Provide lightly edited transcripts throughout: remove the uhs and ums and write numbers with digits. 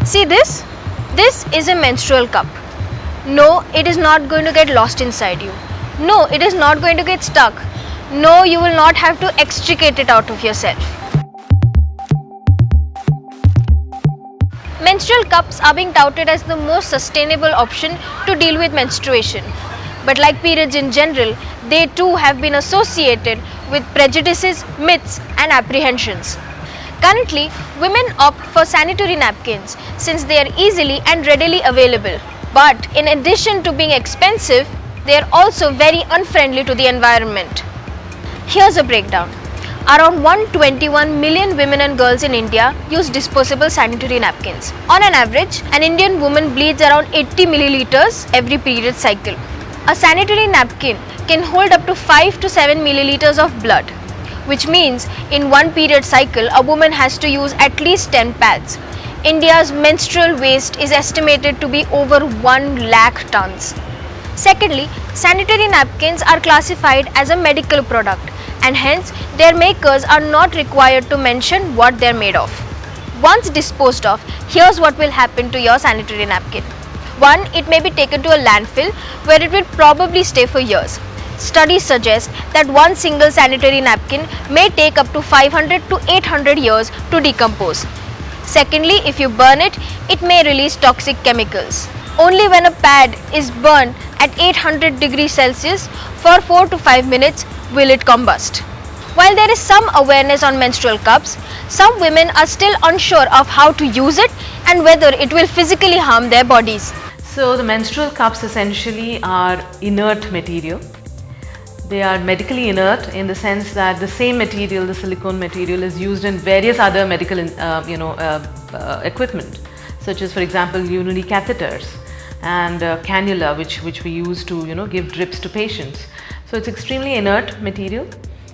See this? This is a menstrual cup. No, it is not going to get lost inside you. No, it is not going to get stuck. No, you will not have to extricate it out of yourself. Menstrual cups are being touted as the most sustainable option to deal with menstruation. But like periods in general, they too have been associated with prejudices, myths and apprehensions. Currently, women opt for sanitary napkins since they are easily and readily available. But in addition to being expensive, they are also very unfriendly to the environment. Here's a breakdown. Around 121 million women and girls in India use disposable sanitary napkins. On an average, an Indian woman bleeds around 80 milliliters every period cycle. A sanitary napkin can hold up to 5 to 7 milliliters of blood, which means in one period cycle, a woman has to use at least 10 pads. India's menstrual waste is estimated to be over 1 lakh tons. Secondly, sanitary napkins are classified as a medical product and hence their makers are not required to mention what they are made of. Once disposed of, here's what will happen to your sanitary napkin. 1. It may be taken to a landfill where it will probably stay for years. Studies suggest that one single sanitary napkin may take up to 500 to 800 years to decompose. Secondly, if you burn it, it may release toxic chemicals. Only when a pad is burned at 800 degrees Celsius for 4 to 5 minutes will it combust. While there is some awareness on menstrual cups, some women are still unsure of how to use it and whether it will physically harm their bodies. So the menstrual cups essentially are inert material. They are medically inert in the sense that the same material, the silicone material, is used in various other medical equipment, such as, for example, urinary catheters and cannula, which we use to give drips to patients. So it's extremely inert material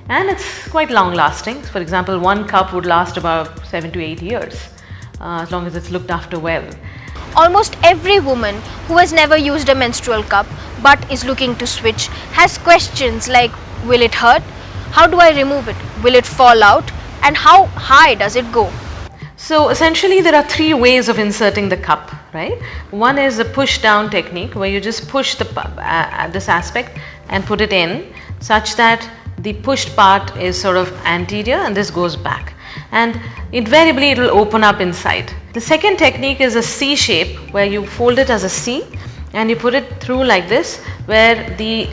and it's quite long lasting. For example, one cup would last about 7 to 8 years as long as it's looked after well. Almost every woman who has never used a menstrual cup but is looking to switch has questions like, will it hurt? How do I remove it? Will it fall out? And how high does it go? So essentially there are 3 ways of inserting the cup, right? One is a push down technique where you just push this aspect and put it in such that the pushed part is sort of anterior and this goes back, and invariably it will open up inside. The second technique is a C shape where you fold it as a C and you put it through like this, where the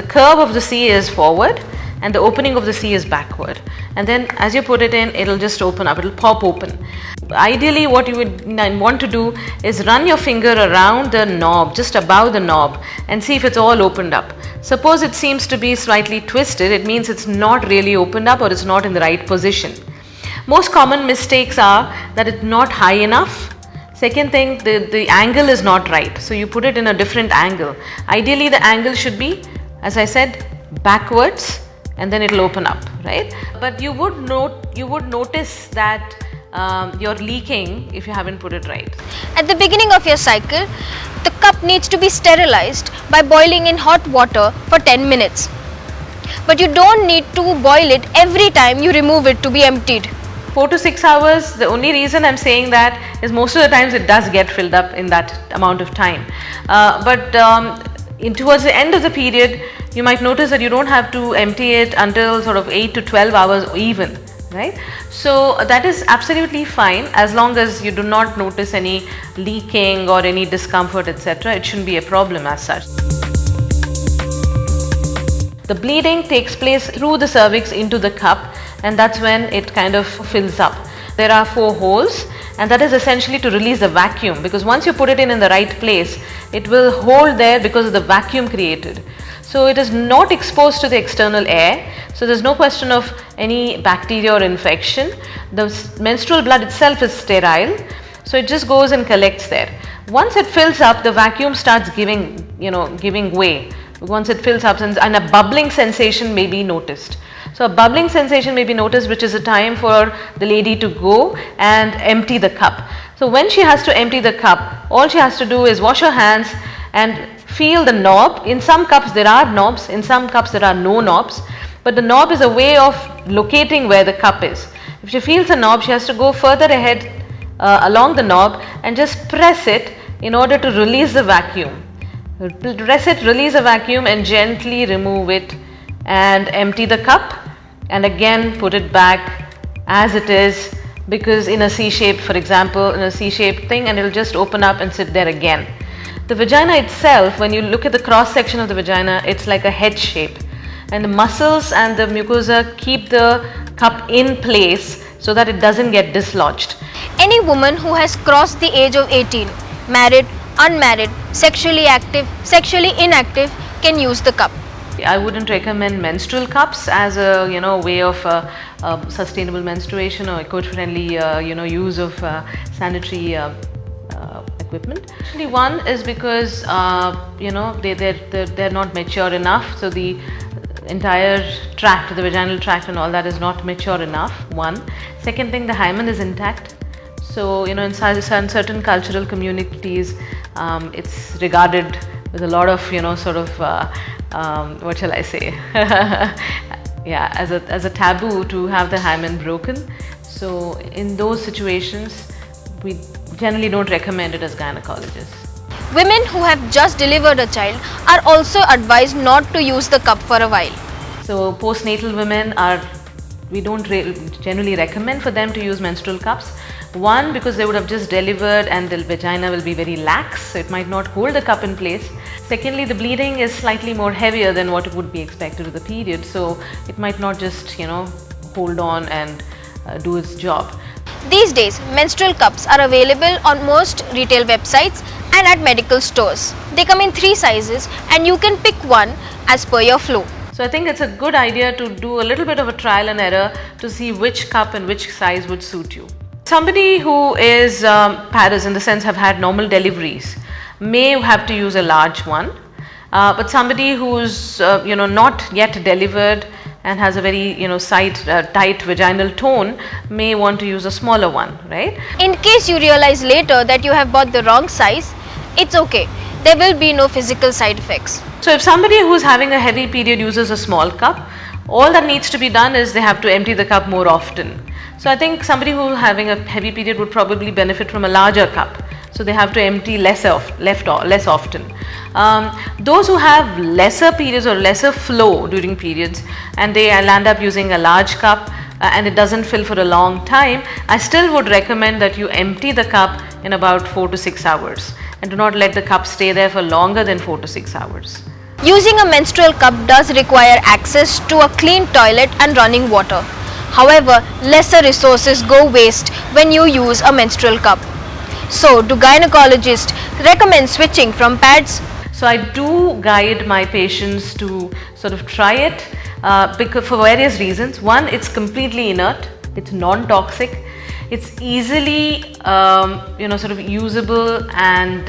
curve of the C is forward and the opening of the C is backward, and then as you put it in, it will just open up, it will pop open. Ideally what you would want to do is run your finger around the knob, just above the knob, and see if it's all opened up. Suppose it seems to be slightly twisted, it means it's not really opened up or it's not in the right position. Most common mistakes are that it's not high enough. Second thing, the angle is not right, so you put it in a different angle. Ideally the angle should be, as I said, backwards, and then it will open up, right? But you would notice that you're leaking if you haven't put it right. At the beginning of your cycle, the cup needs to be sterilized by boiling in hot water for 10 minutes. But you don't need to boil it every time you remove it to be emptied. 4 to 6 hours, the only reason I'm saying that is most of the times it does get filled up in that amount of time. Towards the end of the period, you might notice that you don't have to empty it until sort of 8 to 12 hours even, right? So that is absolutely fine as long as you do not notice any leaking or any discomfort, etc. It shouldn't be a problem as such. The bleeding takes place through the cervix into the cup, and that's when it kind of fills up. There are 4 holes, and that is essentially to release the vacuum, because once you put it in the right place, it will hold there because of the vacuum created. So it is not exposed to the external air, so there's no question of any bacteria or infection. The menstrual blood itself is sterile, so it just goes and collects there. Once it fills up, the vacuum starts giving way. Once it fills up, and a bubbling sensation may be noticed. So a bubbling sensation may be noticed, which is a time for the lady to go and empty the cup. So when she has to empty the cup, all she has to do is wash her hands and feel the knob. In some cups there are knobs, in some cups there are no knobs, but the knob is a way of locating where the cup is. If she feels a knob, she has to go further ahead along the knob and just press it in order to release the vacuum. Press it, release the vacuum and gently remove it and empty the cup and again put it back as it is, because in a C-shape, for example, in a C-shaped thing, and it will just open up and sit there again. The vagina itself, when you look at the cross section of the vagina, it's like a head shape, and the muscles and the mucosa keep the cup in place so that it doesn't get dislodged. Any woman who has crossed the age of 18, married, unmarried, sexually active, sexually inactive, can use the cup. I wouldn't recommend menstrual cups as a way of sustainable menstruation or eco-friendly use of sanitary equipment. Actually, one is because they're not mature enough, so the entire tract, the vaginal tract and all that is not mature enough. One. Second thing, the hymen is intact. So in certain cultural communities, it's regarded with a lot of what shall I say? Yeah, as a taboo to have the hymen broken. So in those situations, we generally don't recommend it as gynecologists. Women who have just delivered a child are also advised not to use the cup for a while. So postnatal women we don't generally recommend for them to use menstrual cups. One, because they would have just delivered and the vagina will be very lax, so it might not hold the cup in place. Secondly, the bleeding is slightly more heavier than what would be expected with the period, so it might not just hold on and do its job. These days, menstrual cups are available on most retail websites and at medical stores. They come in 3 sizes and you can pick one as per your flow. So I think it's a good idea to do a little bit of a trial and error to see which cup and which size would suit you. Somebody who is paras, in the sense have had normal deliveries, may have to use a large one, but somebody who's not yet delivered and has a very tight vaginal tone may want to use a smaller one, right? In case you realize later that you have bought the wrong size, it's okay. There will be no physical side effects. So if somebody who's having a heavy period uses a small cup, all that needs to be done is they have to empty the cup more often. So I think somebody who's having a heavy period would probably benefit from a larger cup. So they have to empty less often. Those who have lesser periods or lesser flow during periods and they land up using a large cup and it doesn't fill for a long time, I still would recommend that you empty the cup in about 4 to 6 hours and do not let the cup stay there for longer than 4 to 6 hours. Using a menstrual cup does require access to a clean toilet and running water. However, lesser resources go waste when you use a menstrual cup. So, do gynecologists recommend switching from pads? So I do guide my patients to sort of try it because for various reasons. One, it's completely inert, it's non-toxic, it's easily sort of usable and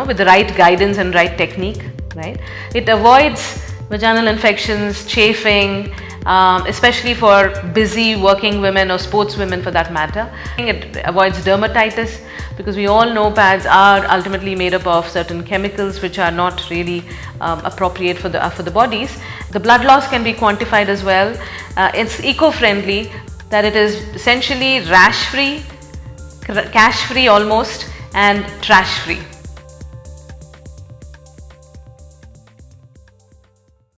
with the right guidance and right technique, right? It avoids vaginal infections, chafing, especially for busy working women or sports women for that matter. It avoids dermatitis because we all know pads are ultimately made up of certain chemicals which are not really appropriate for the bodies. The blood loss can be quantified as well. It's eco-friendly, that it is essentially rash-free, cash-free almost, and trash-free.